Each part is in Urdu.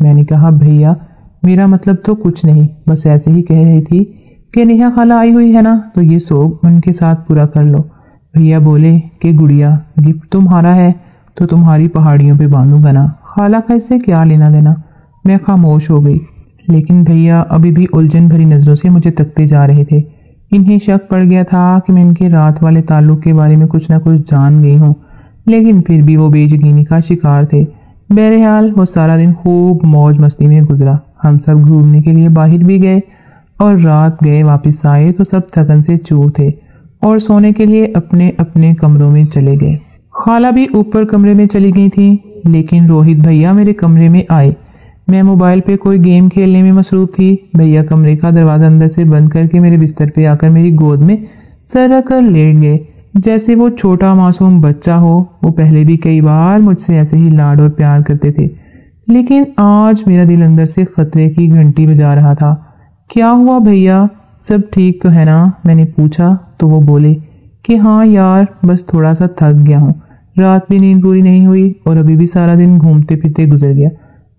میں نے کہا بھیا میرا مطلب تو کچھ نہیں، بس ایسے ہی کہہ رہی تھی کہ نیہا خالہ آئی ہوئی ہے نا تو یہ سوگ ان کے ساتھ پورا کر لو۔ بھیا بولے کہ گڑیا گفٹ تمہارا ہے تو تمہاری پہاڑیوں پہ باندھوں گا نا، خالہ کا اس سے کیا لینا دینا۔ میں خاموش ہو گئی، لیکن بھیا ابھی بھی الجھن بھری نظروں سے مجھے تکتے جا رہے تھے۔ انہیں شک پڑ گیا تھا کہ میں ان کے رات والے تعلق کے بارے میں کچھ نہ کچھ جان گئی ہوں، لیکن پھر بھی وہ بے یقینی کا شکار تھے۔ بہرحال وہ سارا دن خوب موج مستی میں گزرا۔ ہم سب گھومنے کے لیے باہر بھی گئے اور رات گئے واپس آئے تو سب تھکن سے چور تھے اور سونے کے لیے اپنے اپنے کمروں میں چلے گئے۔ خالہ بھی اوپر کمرے میں چلی گئی تھیں، لیکن روہت بھیا میرے کمرے میں آئے۔ میں موبائل پہ کوئی گیم کھیلنے میں مصروف تھی۔ بھیا کمرے کا دروازہ اندر سے بند کر کے میرے بستر پہ آ کر میری گود میں سر رکھ کر لیٹ گئے، جیسے وہ چھوٹا معصوم بچہ ہو۔ وہ پہلے بھی کئی بار مجھ سے ایسے ہی لاڈ اور پیار کرتے تھے، لیکن آج میرا دل اندر سے خطرے کی گھنٹی بجا رہا تھا۔ کیا ہوا بھیا، سب ٹھیک تو ہے نا؟ میں نے پوچھا تو وہ بولے کہ ہاں یار بس تھوڑا سا تھک گیا ہوں، رات بھی نیند پوری نہیں ہوئی اور ابھی بھی سارا دن گھومتے پھرتے گزر گیا۔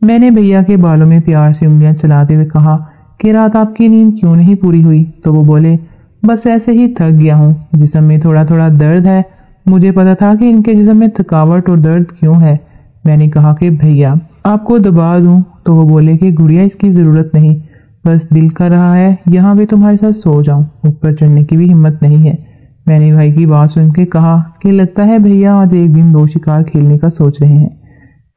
میں نے بھیا کے بالوں میں پیار سے انگلیاں چلاتے ہوئے کہا کہ رات آپ کی نیند کیوں نہیں پوری ہوئی؟ تو وہ بولے بس ایسے ہی تھک گیا ہوں، جسم میں تھوڑا تھوڑا درد ہے۔ مجھے پتا تھا کہ ان کے جسم میں تھکاوٹ اور درد کیوں ہے۔ میں نے کہا کہ بھیا آپ کو دبا دوں؟ تو وہ بولے کہ گڑیا اس کی ضرورت نہیں، بس دل کر رہا ہے یہاں بھی تمہارے ساتھ سو جاؤں، اوپر چڑھنے کی بھی ہمت نہیں ہے۔ میں نے بھائی کی بات سن کے کہا کہ لگتا ہے بھیا آج ایک دن دو شکار کھیلنے کا سوچ رہے ہیں،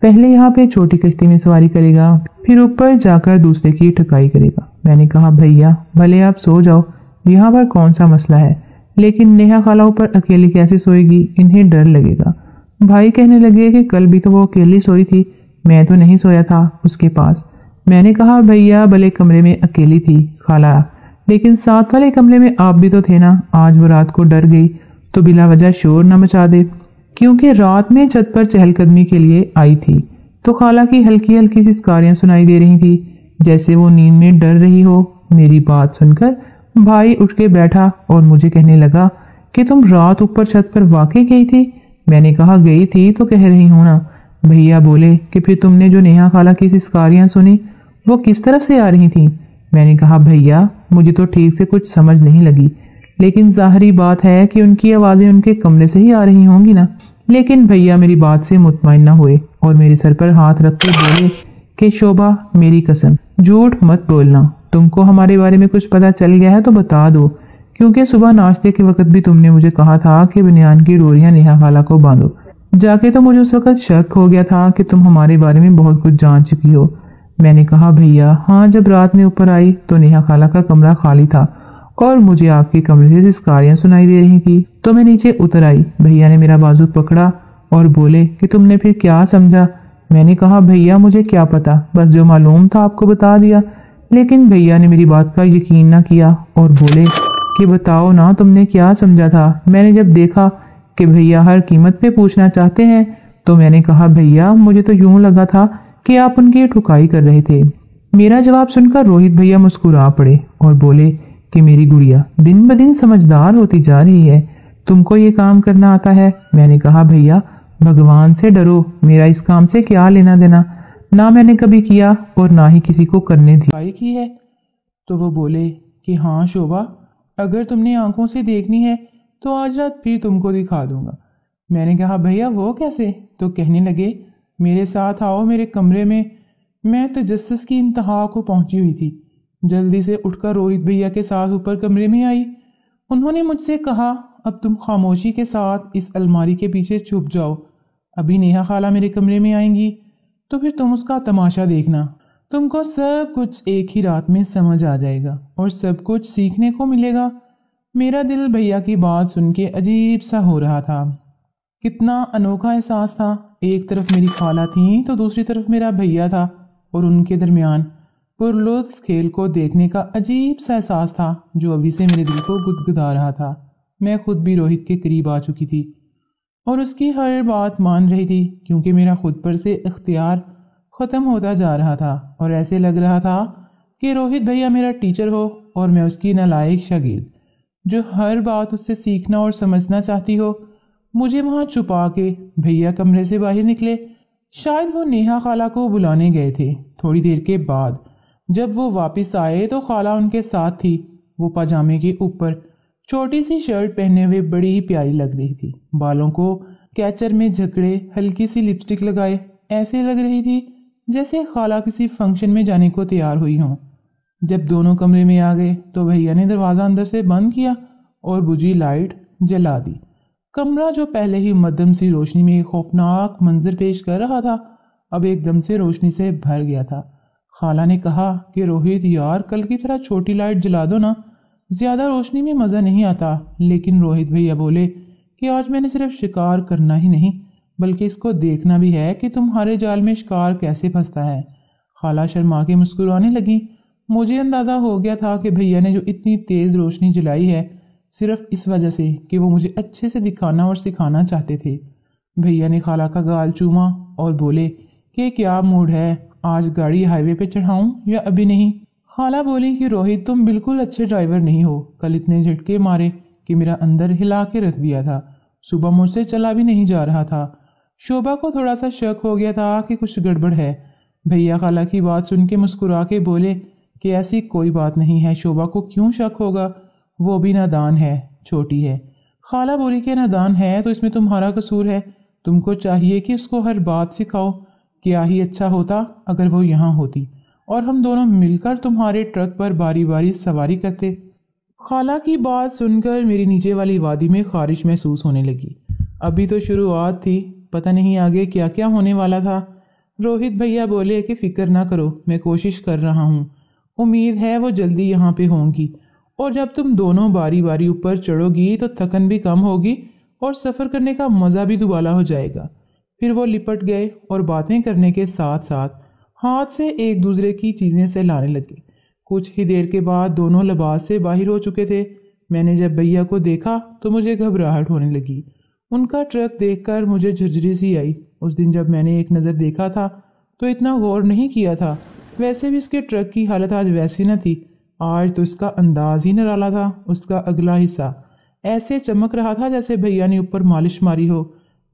پہلے یہاں پہ چھوٹی کشتی میں سواری کرے گا، پھر اوپر جا کر دوسرے کی ٹھکائی کرے گا۔ میں نے کہا بھیا بھلے آپ سو جاؤ، یہاں پر کون سا مسئلہ ہے، لیکن نیہا خالہ اوپر اکیلی کیسے سوئے گی؟ انہیں ڈر لگے گا۔ بھائی کہنے لگے کہ کل بھی تو وہ اکیلی سوئی تھی، میں تو نہیں سویا تھا اس کے پاس۔ میں نے کہا بھیا بھلے کمرے میں اکیلی تھی خالہ، لیکن ساتھ والے کمرے میں آپ بھی تو تھے نا۔ آج وہ رات کو ڈر گئی تو بلا وجہ شور نہ مچا دے، کیونکہ رات میں چھت پر چہل قدمی کے لیے آئی تھی تو خالہ کی ہلکی ہلکی سی سکاریاں سنائی دے رہی تھی، جیسے وہ نیند میں ڈر رہی ہو۔ میری بات سن کر بھائی اٹھ کے بیٹھا اور مجھے کہنے لگا کہ تم رات اوپر چھت پر واقعی گئی تھی؟ میں نے کہا گئی تھی تو کہہ رہی ہوں نا۔ بھیا بولے کہ پھر تم نے جو نیہا خالہ کی سکاریاں سنی وہ کس طرف سے آ رہی تھیں؟ میں نے کہا بھیا مجھے تو ٹھیک سے کچھ سمجھ نہیں لگی، لیکن ظاہری بات ہے کہ ان کی آوازیں ان کے کمرے سے ہی آ رہی ہوں گی نا۔ لیکن بھیا میری بات سے مطمئن نہ ہوئے اور میرے سر پر ہاتھ رکھ کے بولے کہ شوبھا میری قسم جھوٹ مت بولنا، تم کو ہمارے بارے میں کچھ پتا چل گیا ہے تو بتا دو، کیونکہ صبح ناشتے کے وقت بھی تم نے مجھے کہا تھا کہ بنیان کی ڈوریاں نیہا خالہ کو باندھو۔ جا کے تو مجھے اس وقت شک ہو گیا تھا کہ تم ہمارے بارے میں بہت کچھ جان چکی ہو۔ میں نے کہا بھیا ہاں جب رات میں اوپر آئی تو نیہا خالہ کا کمرہ خالی تھا اور مجھے آپ کے کمرے سے سکاریاں سنائی دے رہی تھی تو میں نیچے اتر آئی۔ بھیا نے میرا بازو پکڑا اور بولے کہ تم نے پھر کیا سمجھا؟ میں نے کہا بھیا مجھے کیا پتا، بس جو معلوم تھا آپ کو بتا دیا۔ لیکن بھیا نے میری بات کا یقین نہ کیا اور بولے کہ بتاؤ نا تم نے کیا سمجھا تھا؟ میں نے جب دیکھا کہ بھیا ہر قیمت پہ پوچھنا چاہتے ہیں تو میں نے کہا بھیا مجھے تو یوں لگا تھا کہ آپ ان کی ٹھکائی کر رہے تھے۔ میرا جواب سن کر روہت بھیا مسکرا پڑے اور بولے کہ میری گڑیا دن بدن سمجھدار ہوتی جا رہی ہے، تم کو یہ کام کرنا آتا ہے؟ میں نے کہا بھیا بھگوان سے ڈرو، میرا اس کام سے کیا لینا دینا، نہ میں نے کبھی کیا اور نہ ہی کسی کو کرنے کی ہے۔ تو وہ بولے کہ ہاں شوبھا اگر تم نے آنکھوں سے دیکھنی ہے تو آج رات پھر تم کو دکھا دوں گا۔ میں نے کہا بھیا وہ کیسے؟ تو کہنے لگے میرے ساتھ آؤ میرے کمرے میں۔ میں تجسس کی انتہا کو پہنچی ہوئی تھی، جلدی سے اٹھ کر روہت بھیا کے ساتھ اوپر کمرے میں آئی۔ انہوں نے مجھ سے کہا اب تم خاموشی کے ساتھ اس الماری کے پیچھے چھپ جاؤ، ابھی نیہا خالہ میرے کمرے میں آئیں گی تو پھر تم اس کا تماشا دیکھنا، تم کو سب کچھ ایک ہی رات میں سمجھ آ جائے گا اور سب کچھ سیکھنے کو ملے گا۔ میرا دل بھیا کی بات سن کے عجیب سا ہو رہا تھا، کتنا انوکھا احساس تھا، ایک طرف میری خالہ تھیں تو دوسری طرف میرا بھیا تھا اور ان کے درمیان پرلطف کھیل کو دیکھنے کا عجیب سا احساس تھا جو ابھی سے میرے دل کو گدگدا رہا تھا۔ میں خود بھی روہت کے قریب آ چکی تھی اور اس کی ہر بات مان رہی تھی، کیونکہ میرا خود پر سے اختیار ختم ہوتا جا رہا تھا اور ایسے لگ رہا تھا کہ روہت بھیا میرا ٹیچر ہو اور میں اس کی نالائق شاگرد جو ہر بات اس سے سیکھنا اور سمجھنا چاہتی ہو۔ مجھے وہاں چھپا کے بھیا کمرے سے باہر نکلے شاید وہ نیہا خالہ کو بلانے گئے تھے۔ تھوڑی دیر کے بعد جب وہ واپس آئے تو خالہ ان کے ساتھ تھی۔ وہ پاجامے کے اوپر چھوٹی سی شرٹ پہنے ہوئے بڑی پیاری لگ رہی تھی، بالوں کو کیچر میں جھکڑے، ہلکی سی لپسٹک لگائے، ایسے لگ رہی تھی جیسے خالہ کسی فنکشن میں جانے کو تیار ہوئی ہوں۔ جب دونوں کمرے میں آ گئے تو بھیا نے دروازہ اندر سے بند کیا اور بجھی لائٹ جلا دی۔ کمرہ جو پہلے ہی مدھم سی روشنی میں ایک خوفناک منظر پیش کر رہا تھا، اب ایک دم سے روشنی سے بھر گیا تھا۔ خالہ نے کہا کہ روہت یار، کل کی طرح چھوٹی لائٹ جلا دو نا، زیادہ روشنی میں مزہ نہیں آتا۔ لیکن روہت بھیا بولے کہ آج میں نے صرف شکار کرنا ہی نہیں بلکہ اس کو دیکھنا بھی ہے کہ تمہارے جال میں شکار کیسے پھنستا ہے۔ خالہ شرما کے مسکرانے لگی۔ مجھے اندازہ ہو گیا تھا کہ بھیا نے جو اتنی تیز روشنی جلائی ہے صرف اس وجہ سے کہ وہ مجھے اچھے سے دکھانا اور سکھانا چاہتے تھے۔ بھیا نے خالہ کا گال چوما اور بولے کہ کیا موڈ ہے، آج گاڑی ہائی وے پہ چڑھاؤں یا ابھی نہیں؟ خالہ بولی کہ روہت، تم بالکل اچھے ڈرائیور نہیں ہو، کل اتنے جھٹکے مارے کہ میرا اندر ہلا کے رکھ دیا تھا، صبح مجھ سے چلا بھی نہیں جا رہا تھا۔ شوبھا کو تھوڑا سا شک ہو گیا تھا کہ کچھ گڑبڑ ہے۔ بھیا خالہ کی بات سن کے مسکرا کے بولے کہ ایسی کوئی بات نہیں ہے، شوبھا کو کیوں شک ہوگا، وہ بھی نادان ہے، چھوٹی ہے۔ خالہ بولی کہ نادان ہے تو اس میں تمہارا قصور ہے، تم کو چاہیے کہ اس کو ہر بات سکھاؤ۔ کیا ہی اچھا ہوتا اگر وہ یہاں ہوتی اور ہم دونوں مل کر تمہارے ٹرک پر باری باری سواری کرتے۔ خالہ کی بات سن کر میری نیچے والی وادی میں خارش محسوس ہونے لگی۔ ابھی تو شروعات تھی، پتہ نہیں آگے کیا کیا ہونے والا تھا۔ روہت بھیا بولے کہ فکر نہ کرو، میں کوشش کر رہا ہوں، امید ہے وہ جلدی یہاں پہ ہوں گی، اور جب تم دونوں باری باری اوپر چڑھو گی تو تھکن بھی کم ہوگی اور سفر کرنے کا مزہ بھی دوبالا ہو جائے گا۔ پھر وہ لپٹ گئے اور باتیں کرنے کے ساتھ ساتھ ہاتھ سے ایک دوسرے کی چیزیں سے لانے لگے۔ کچھ ہی دیر کے بعد دونوں لباس سے باہر ہو چکے تھے۔ میں نے جب بھیا کو دیکھا تو مجھے گھبراہٹ ہونے لگی۔ ان کا ٹرک دیکھ کر مجھے جھرجھری سی آئی۔ اس دن جب میں نے ایک نظر دیکھا تھا تو اتنا غور نہیں کیا تھا، ویسے بھی اس کے ٹرک کی حالت آج ویسی نہ تھی۔ آج تو اس کا انداز ہی نرالا تھا، اس کا اگلا حصہ ایسے چمک رہا تھا جیسے بھیا نے اوپر مالش ماری ہو۔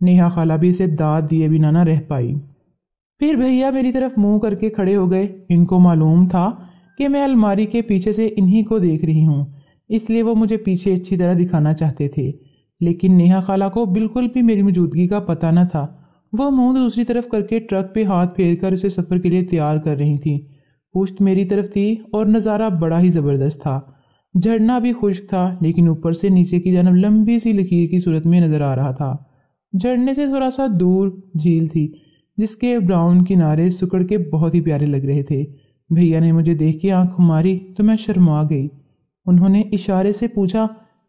نیہا خالہ بھی اسے داد دیے بنا نہ رہ پائی۔ پھر بھیا میری طرف منہ کر کے کھڑے ہو گئے۔ ان کو معلوم تھا کہ میں الماری کے پیچھے سے انہی کو دیکھ رہی ہوں، اس لیے وہ مجھے پیچھے اچھی طرح دکھانا چاہتے تھے۔ لیکن نیہا خالہ کو بالکل بھی میری موجودگی کا پتہ نہ تھا۔ وہ منہ دوسری طرف کر کے ٹرک پہ ہاتھ پھیر کر اسے سفر کے لیے تیار کر رہی تھی۔ پشت میری طرف تھی اور نظارہ بڑا ہی زبردست تھا۔ جھرنا بھی خشک تھا لیکن اوپر سے نیچے کی جانب لمبی سی لکیر کی صورت میں نظر آ رہا تھا۔ جھرنے سے تھوڑا سا دور جھیل تھی جس کے براؤن کنارے سکڑ کے بہت ہی پیارے لگ رہے تھے۔ بھیا نے مجھے دیکھ کے آنکھ ماری تو میں شرما گئی۔ انہوں نے اشارے سے پوچھا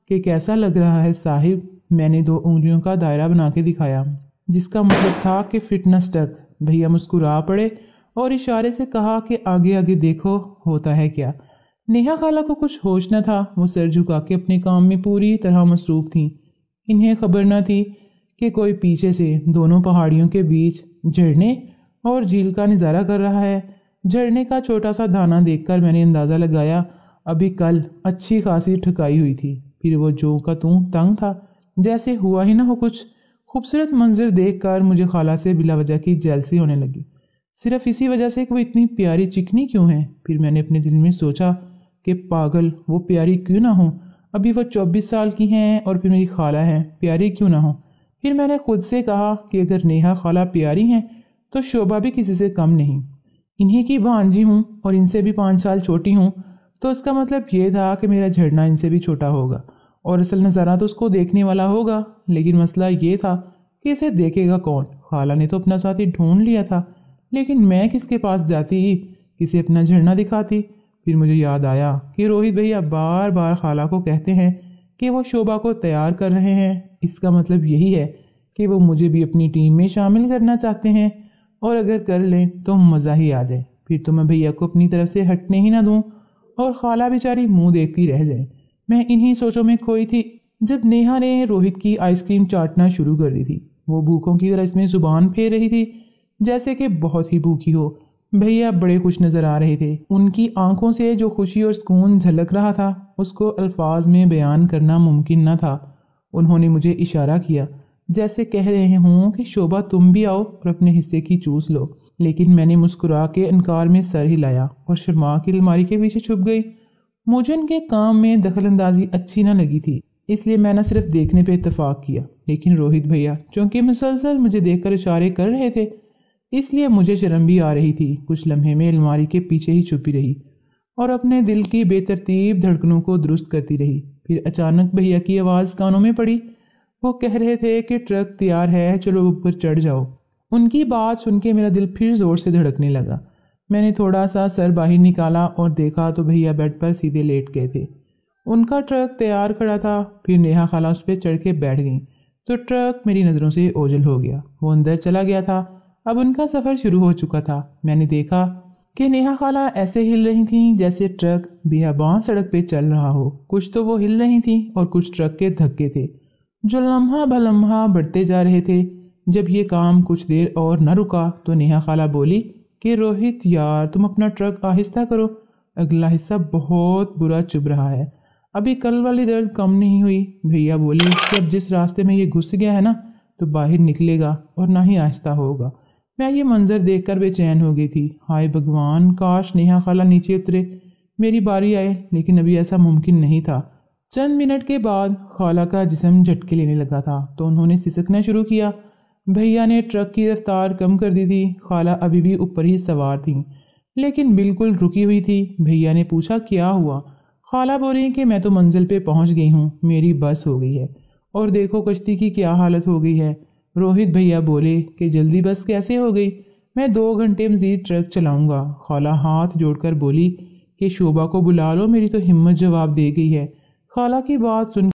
کہ کیسا لگ رہا ہے صاحب؟ میں نے 2 انگلیوں کا دائرہ بنا کے دکھایا جس کا مطلب تھا کہ فٹنس ٹک۔ بھیا مسکرا پڑے اور اشارے سے کہا کہ آگے آگے دیکھو ہوتا ہے کیا۔ نیہا خالہ کو کچھ ہوش نہ تھا، وہ سر جھکا کے اپنے کام میں پوری طرح مصروف تھیں۔ انہیں خبر نہ تھی کہ کوئی پیچھے سے دونوں پہاڑیوں کے بیچ جھرنے اور جھیل کا نظارہ کر رہا ہے۔ جھرنے کا چھوٹا سا دانہ دیکھ کر میں نے اندازہ لگایا ابھی کل اچھی خاصی ٹھکائی ہوئی تھی۔ پھر وہ جو کا توں تنگ تھا، جیسے ہوا ہی نہ ہو کچھ۔ خوبصورت منظر دیکھ کر مجھے خالہ سے بلا وجہ کی جیلسی ہونے لگی، صرف اسی وجہ سے کہ وہ اتنی پیاری چکنی کیوں ہے۔ پھر میں نے اپنے دل میں سوچا کہ پاگل، وہ پیاری کیوں نہ ہوں، ابھی وہ 24 سال کی ہیں اور پھر میری خالہ ہیں، پیاری کیوں نہ ہوں۔ پھر میں نے خود سے کہا کہ اگر نیہا خالہ پیاری ہیں تو شوبھا بھی کسی سے کم نہیں۔ انہی کی بھانجی ہوں اور ان سے بھی 5 سال چھوٹی ہوں، تو اس کا مطلب یہ تھا کہ میرا جھرنا ان سے بھی چھوٹا ہوگا اور اصل نظارہ تو اس کو دیکھنے والا ہوگا۔ لیکن مسئلہ یہ تھا کہ اسے دیکھے گا کون؟ خالہ نے تو اپنا ساتھی ڈھونڈ لیا تھا، لیکن میں کس کے پاس جاتی، کسے اپنا جھرنا دکھاتی؟ پھر مجھے یاد آیا کہ روہت بھیا بار بار خالہ کو کہتے ہیں کہ وہ شوبھا کو تیار کر رہے ہیں، اس کا مطلب یہی ہے کہ وہ مجھے بھی اپنی ٹیم میں شامل کرنا چاہتے ہیں، اور اگر کر لیں تو مزہ ہی آ جائے۔ پھر تو میں بھیا کو اپنی طرف سے ہٹنے ہی نہ دوں اور خالہ بیچاری منہ دیکھتی رہ جائے۔ میں انہی سوچوں میں کھوئی تھی جب نیہا نے روہت کی آئس کریم چاٹنا شروع کر دی تھی۔ وہ بھوکوں کی طرح اس میں زبان پھیر رہی تھی جیسے کہ بہت ہی بھوکی ہو۔ بھیا بڑے خوش نظر آ رہے تھے، ان کی آنکھوں سے جو خوشی اور سکون جھلک رہا تھا اس کو الفاظ میں بیان کرنا ممکن نہ تھا۔ انہوں نے مجھے اشارہ کیا، جیسے کہہ رہے ہوں کہ شوبہ تم بھی آؤ اور اپنے حصے کی چوس لو، لیکن میں نے مسکرا کے انکار میں سر ہلایا اور شرما کی الماری کے پیچھے چھپ گئی۔ مجھے ان کے کام میں دخل اندازی اچھی نہ لگی تھی، اس لیے میں نہ صرف دیکھنے پہ اتفاق کیا، لیکن روہت بھیا چونکہ مسلسل مجھے دیکھ کر اشارے کر رہے تھے اس لیے مجھے شرم بھی آ رہی تھی۔ کچھ لمحے میں الماری کے پیچھے ہی چھپی رہی اور اپنے دل کی بے ترتیب دھڑکنوں کو درست کرتی رہی۔ پھر اچانک بھیا کی آواز کانوں میں پڑی۔ وہ کہہ رہے تھے کہ ٹرک تیار ہے، چلو اوپر چڑھ جاؤ۔ ان کی بات سن کے میرا دل پھر زور سے دھڑکنے لگا۔ میں نے تھوڑا سا سر باہر نکالا اور دیکھا تو بھیا بیڈ پر سیدھے لیٹ گئے تھے۔ ان کا ٹرک تیار کھڑا تھا۔ پھر نیہا خالہ اس پہ چڑھ کے بیٹھ گئیں تو ٹرک میری نظروں سے اوجھل ہو گیا۔ وہ اندر چلا گیا تھا۔ اب ان کا سفر شروع ہو چکا تھا۔ میں نے دیکھا کہ نیہا خالہ ایسے ہل رہی تھیں جیسے ٹرک بیاباں سڑک پہ چل رہا ہو۔ کچھ تو وہ ہل رہی تھیں اور کچھ ٹرک کے دھکے تھے جو لمحہ بلمحہ بڑھتے جا رہے تھے۔ جب یہ کام کچھ دیر اور نہ رکا تو نیہا خالہ بولی کہ روہت یار تم اپنا ٹرک آہستہ کرو، اگلا حصہ بہت برا چبھ رہا ہے، ابھی کل والی درد کم نہیں ہوئی۔ بھیا بولے کہ اب جس راستے میں یہ گھس گیا ہے نا تو باہر نکلے گا اور نہ ہی آہستہ ہوگا۔ میں یہ منظر دیکھ کر بے چین ہو گئی تھی۔ ہائے بھگوان، کاش نیہا خالہ نیچے اترے، میری باری آئے، لیکن ابھی ایسا ممکن نہیں تھا۔ چند منٹ کے بعد خالہ کا جسم جھٹکے لینے لگا تھا تو انہوں نے سسکنا شروع کیا۔ بھیا نے ٹرک کی رفتار کم کر دی تھی۔ خالہ ابھی بھی اوپر ہی سوار تھیں لیکن بالکل رکی ہوئی تھی۔ بھیا نے پوچھا کیا ہوا؟ خالہ بولی کہ میں تو منزل پہ پہنچ گئی ہوں، میری بس ہو گئی ہے اور دیکھو کشتی کی کیا حالت ہو گئی ہے۔ روہت بھیا بولے کہ جلدی بس کیسے ہو گئی، میں 2 گھنٹے مزید ٹرک چلاؤں گا۔ خالہ ہاتھ جوڑ کر بولی کہ شوبہ کو بلا لو، میری تو ہمت جواب دے گئی ہے۔ خالہ کی بات سن